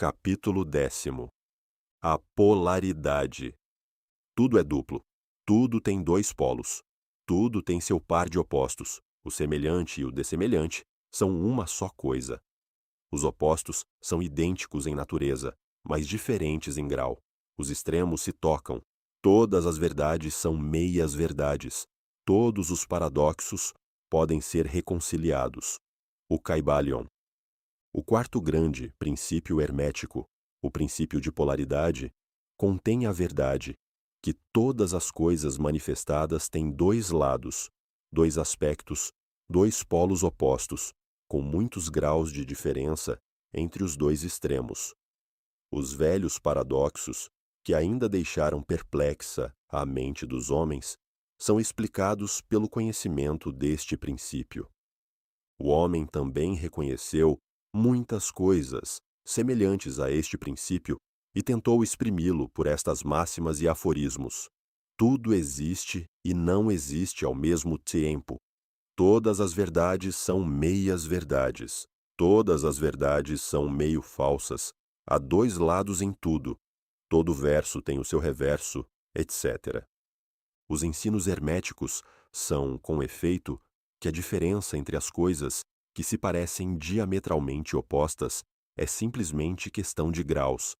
Capítulo 10. A polaridade. Tudo é duplo. Tudo tem dois polos. Tudo tem seu par de opostos. O semelhante e o dessemelhante são uma só coisa. Os opostos são idênticos em natureza, mas diferentes em grau. Os extremos se tocam. Todas as verdades são meias-verdades. Todos os paradoxos podem ser reconciliados. O Kybalion. O quarto grande princípio hermético, o princípio de polaridade, contém a verdade, que todas as coisas manifestadas têm dois lados, dois aspectos, dois polos opostos, com muitos graus de diferença entre os dois extremos. Os velhos paradoxos, que ainda deixaram perplexa a mente dos homens, são explicados pelo conhecimento deste princípio. O homem também reconheceu muitas coisas semelhantes a este princípio e tentou exprimi-lo por estas máximas e aforismos. Tudo existe e não existe ao mesmo tempo. Todas as verdades são meias-verdades. Todas as verdades são meio falsas. Há dois lados em tudo. Todo verso tem o seu reverso, etc. Os ensinos herméticos são, com efeito, que a diferença entre as coisas que se parecem diametralmente opostas é simplesmente questão de graus.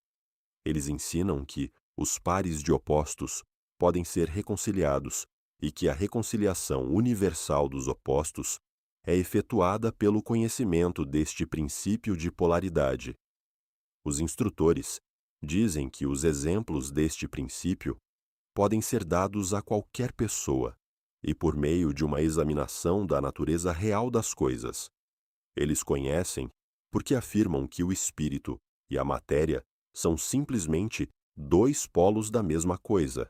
Eles ensinam que os pares de opostos podem ser reconciliados e que a reconciliação universal dos opostos é efetuada pelo conhecimento deste princípio de polaridade. Os instrutores dizem que os exemplos deste princípio podem ser dados a qualquer pessoa e por meio de uma examinação da natureza real das coisas. Eles conhecem porque afirmam que o espírito e a matéria são simplesmente dois polos da mesma coisa,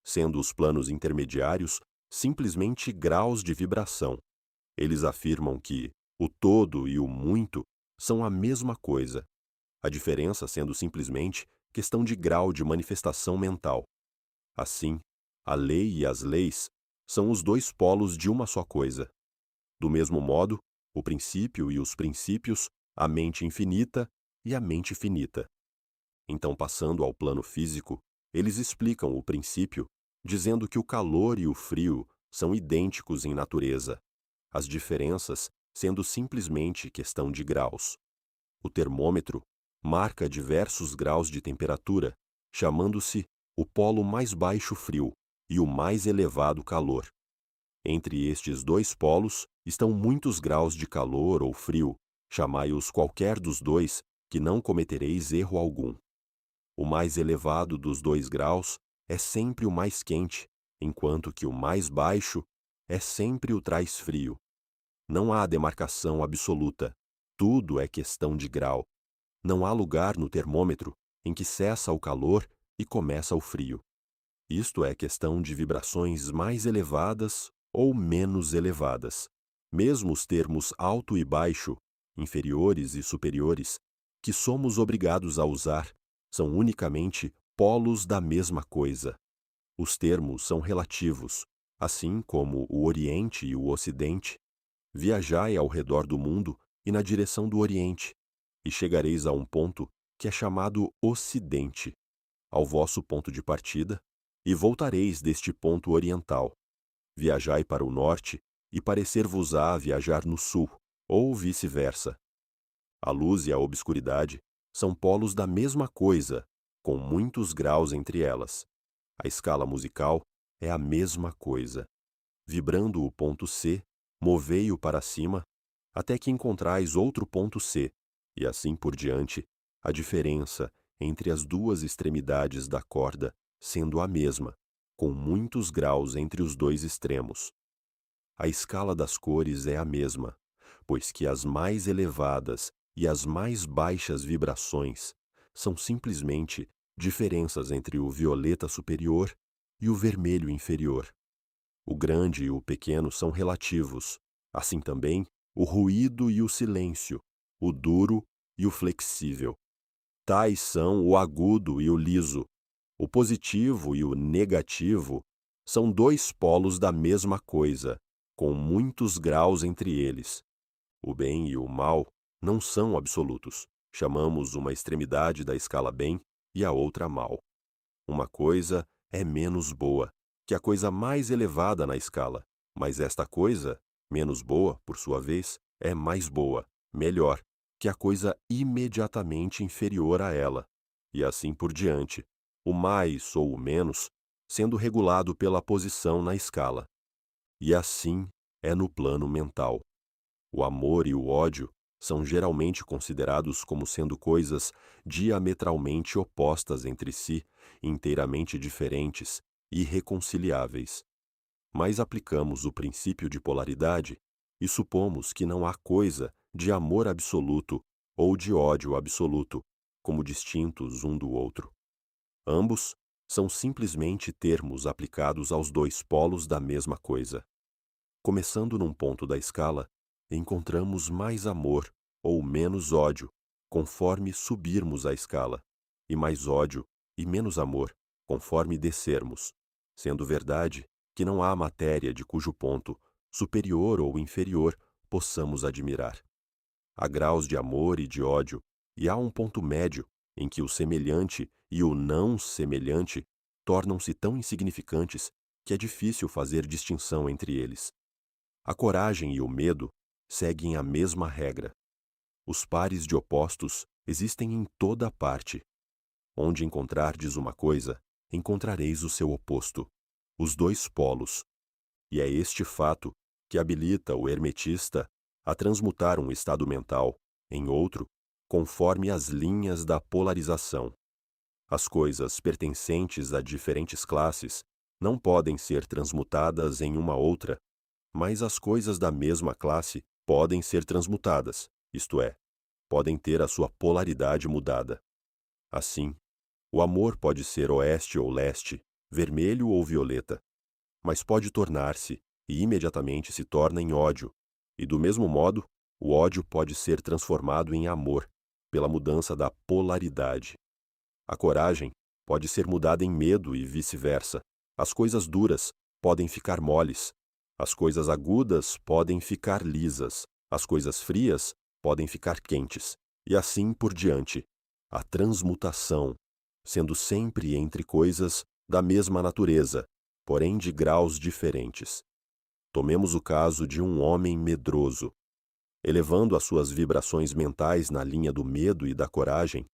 sendo os planos intermediários simplesmente graus de vibração. Eles afirmam que o todo e o muito são a mesma coisa, a diferença sendo simplesmente questão de grau de manifestação mental. Assim, a lei e as leis são os dois polos de uma só coisa. Do mesmo modo, o princípio e os princípios, a mente infinita e a mente finita. Então, passando ao plano físico, eles explicam o princípio, dizendo que o calor e o frio são idênticos em natureza, as diferenças sendo simplesmente questão de graus. O termômetro marca diversos graus de temperatura, chamando-se o polo mais baixo frio e o mais elevado calor. Entre estes dois polos estão muitos graus de calor ou frio, chamai-os qualquer dos dois, que não cometereis erro algum. O mais elevado dos dois graus é sempre o mais quente, enquanto que o mais baixo é sempre o traz frio. Não há demarcação absoluta, tudo é questão de grau. Não há lugar no termômetro em que cessa o calor e começa o frio. Isto é questão de vibrações mais elevadas ou menos elevadas. Mesmo os termos alto e baixo, inferiores e superiores, que somos obrigados a usar, são unicamente polos da mesma coisa. Os termos são relativos, assim como o Oriente e o Ocidente. Viajai ao redor do mundo e na direção do Oriente, e chegareis a um ponto que é chamado Ocidente, ao vosso ponto de partida, e voltareis deste ponto oriental. Viajai para o norte, e parecer-vos-á viajar no sul, ou vice-versa. A luz e a obscuridade são polos da mesma coisa, com muitos graus entre elas. A escala musical é a mesma coisa. Vibrando o ponto C, movei-o para cima, até que encontrais outro ponto C, e assim por diante, a diferença entre as duas extremidades da corda sendo a mesma, com muitos graus entre os dois extremos. A escala das cores é a mesma, pois que as mais elevadas e as mais baixas vibrações são simplesmente diferenças entre o violeta superior e o vermelho inferior. O grande e o pequeno são relativos, assim também o ruído e o silêncio, o duro e o flexível. Tais são o agudo e o liso. O positivo e o negativo são dois polos da mesma coisa, com muitos graus entre eles. O bem e o mal não são absolutos, chamamos uma extremidade da escala bem e a outra mal. Uma coisa é menos boa que a coisa mais elevada na escala, mas esta coisa, menos boa, por sua vez, é mais boa, melhor, que a coisa imediatamente inferior a ela, e assim por diante, o mais ou o menos, sendo regulado pela posição na escala. E assim é no plano mental. O amor e o ódio são geralmente considerados como sendo coisas diametralmente opostas entre si, inteiramente diferentes, irreconciliáveis. Mas aplicamos o princípio de polaridade e supomos que não há coisa de amor absoluto ou de ódio absoluto, como distintos um do outro. Ambos são simplesmente termos aplicados aos dois polos da mesma coisa. Começando num ponto da escala, encontramos mais amor ou menos ódio, conforme subirmos a escala, e mais ódio e menos amor, conforme descermos, sendo verdade que não há matéria de cujo ponto, superior ou inferior, possamos admirar. Há graus de amor e de ódio, e há um ponto médio em que o semelhante e o não semelhante tornam-se tão insignificantes que é difícil fazer distinção entre eles. A coragem e o medo seguem a mesma regra. Os pares de opostos existem em toda parte. Onde encontrardes uma coisa, encontrareis o seu oposto, os dois polos. E é este fato que habilita o hermetista a transmutar um estado mental em outro, conforme as linhas da polarização. As coisas pertencentes a diferentes classes não podem ser transmutadas em uma outra, mas as coisas da mesma classe podem ser transmutadas, isto é, podem ter a sua polaridade mudada. Assim, o amor pode ser oeste ou leste, vermelho ou violeta, mas pode tornar-se, e imediatamente se torna em ódio, e do mesmo modo, o ódio pode ser transformado em amor, pela mudança da polaridade. A coragem pode ser mudada em medo e vice-versa. As coisas duras podem ficar moles. As coisas agudas podem ficar lisas, as coisas frias podem ficar quentes, e assim por diante. A transmutação, sendo sempre entre coisas da mesma natureza, porém de graus diferentes. Tomemos o caso de um homem medroso. Elevando as suas vibrações mentais na linha do medo e da coragem,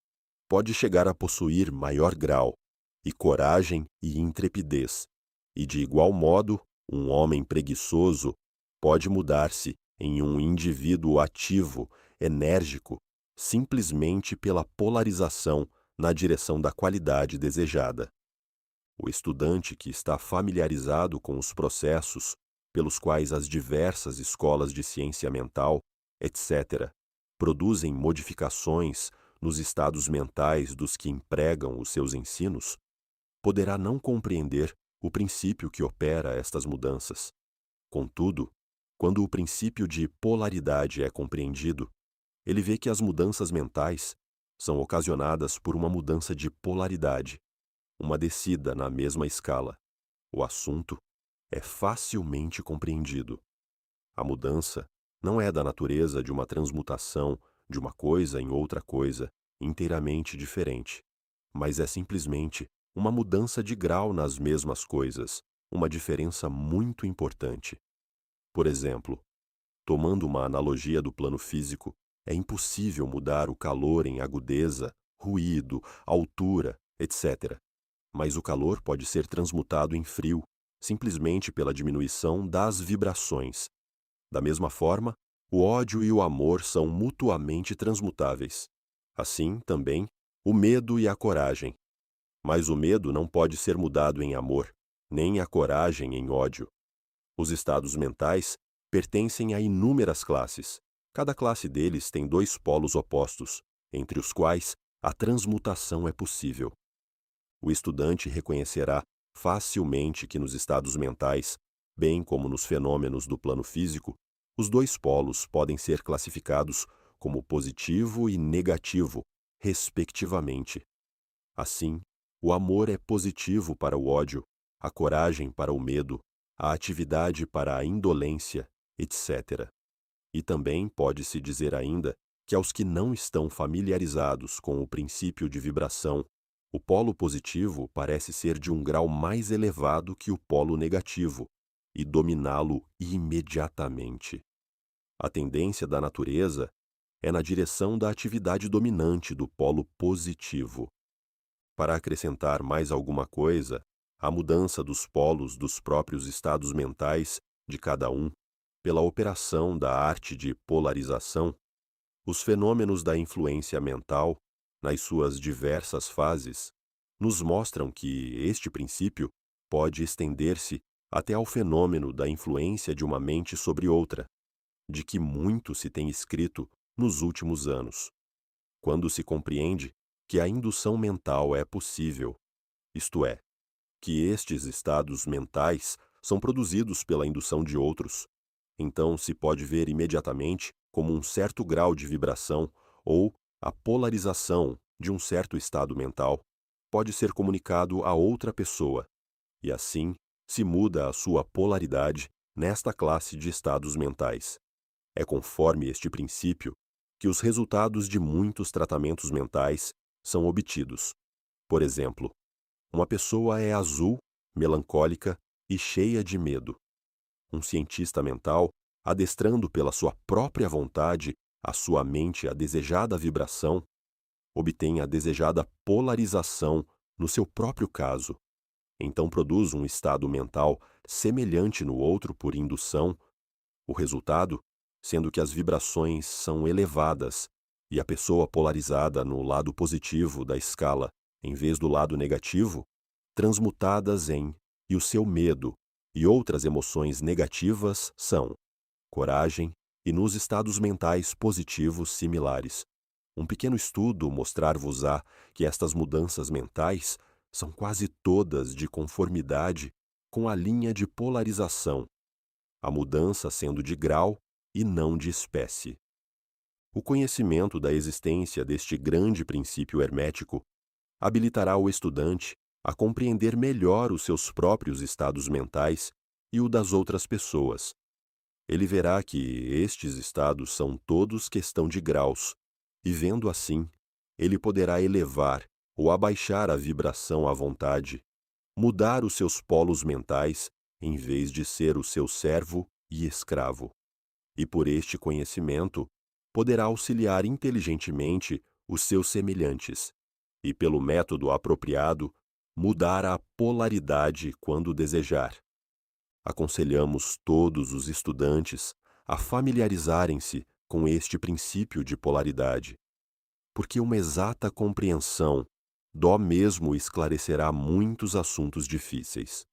pode chegar a possuir maior grau, e coragem e intrepidez, e de igual modo, um homem preguiçoso pode mudar-se em um indivíduo ativo, enérgico, simplesmente pela polarização na direção da qualidade desejada. O estudante que está familiarizado com os processos pelos quais as diversas escolas de ciência mental, etc., produzem modificações nos estados mentais dos que empregam os seus ensinos, poderá não compreender o princípio que opera estas mudanças. Contudo, quando o princípio de polaridade é compreendido, ele vê que as mudanças mentais são ocasionadas por uma mudança de polaridade, uma descida na mesma escala. O assunto é facilmente compreendido. A mudança não é da natureza de uma transmutação de uma coisa em outra coisa inteiramente diferente, mas é simplesmente uma mudança de grau nas mesmas coisas, uma diferença muito importante. Por exemplo, tomando uma analogia do plano físico, é impossível mudar o calor em agudeza, ruído, altura, etc. Mas o calor pode ser transmutado em frio, simplesmente pela diminuição das vibrações. Da mesma forma, o ódio e o amor são mutuamente transmutáveis. Assim, também, o medo e a coragem. Mas o medo não pode ser mudado em amor, nem a coragem em ódio. Os estados mentais pertencem a inúmeras classes. Cada classe deles tem dois polos opostos, entre os quais a transmutação é possível. O estudante reconhecerá facilmente que nos estados mentais, bem como nos fenômenos do plano físico, os dois polos podem ser classificados como positivo e negativo, respectivamente. Assim, o amor é positivo para o ódio, a coragem para o medo, a atividade para a indolência, etc. E também pode-se dizer ainda que aos que não estão familiarizados com o princípio de vibração, o polo positivo parece ser de um grau mais elevado que o polo negativo e dominá-lo imediatamente. A tendência da natureza é na direção da atividade dominante do polo positivo. Para acrescentar mais alguma coisa, a mudança dos polos dos próprios estados mentais de cada um, pela operação da arte de polarização, os fenômenos da influência mental, nas suas diversas fases, nos mostram que este princípio pode estender-se até ao fenômeno da influência de uma mente sobre outra, de que muito se tem escrito nos últimos anos. Quando se compreende que a indução mental é possível, isto é, que estes estados mentais são produzidos pela indução de outros, então se pode ver imediatamente como um certo grau de vibração ou a polarização de um certo estado mental pode ser comunicado a outra pessoa, e assim se muda a sua polaridade nesta classe de estados mentais. É conforme este princípio que os resultados de muitos tratamentos mentais são obtidos. Por exemplo, uma pessoa é azul, melancólica e cheia de medo. Um cientista mental, adestrando pela sua própria vontade a sua mente à desejada vibração, obtém a desejada polarização no seu próprio caso. Então produz um estado mental semelhante no outro por indução. O resultado, sendo que as vibrações são elevadas e a pessoa polarizada no lado positivo da escala em vez do lado negativo, transmutadas em e o seu medo e outras emoções negativas são coragem e nos estados mentais positivos similares. Um pequeno estudo mostrar-vos-á que estas mudanças mentais são quase todas de conformidade com a linha de polarização, a mudança sendo de grau e não de espécie. O conhecimento da existência deste grande princípio hermético habilitará o estudante a compreender melhor os seus próprios estados mentais e o das outras pessoas. Ele verá que estes estados são todos questão de graus, e vendo assim, ele poderá elevar ou abaixar a vibração à vontade, mudar os seus polos mentais, em vez de ser o seu servo e escravo. E por este conhecimento, poderá auxiliar inteligentemente os seus semelhantes, e pelo método apropriado, mudar a polaridade quando desejar. Aconselhamos todos os estudantes a familiarizarem-se com este princípio de polaridade, porque uma exata compreensão dó mesmo esclarecerá muitos assuntos difíceis.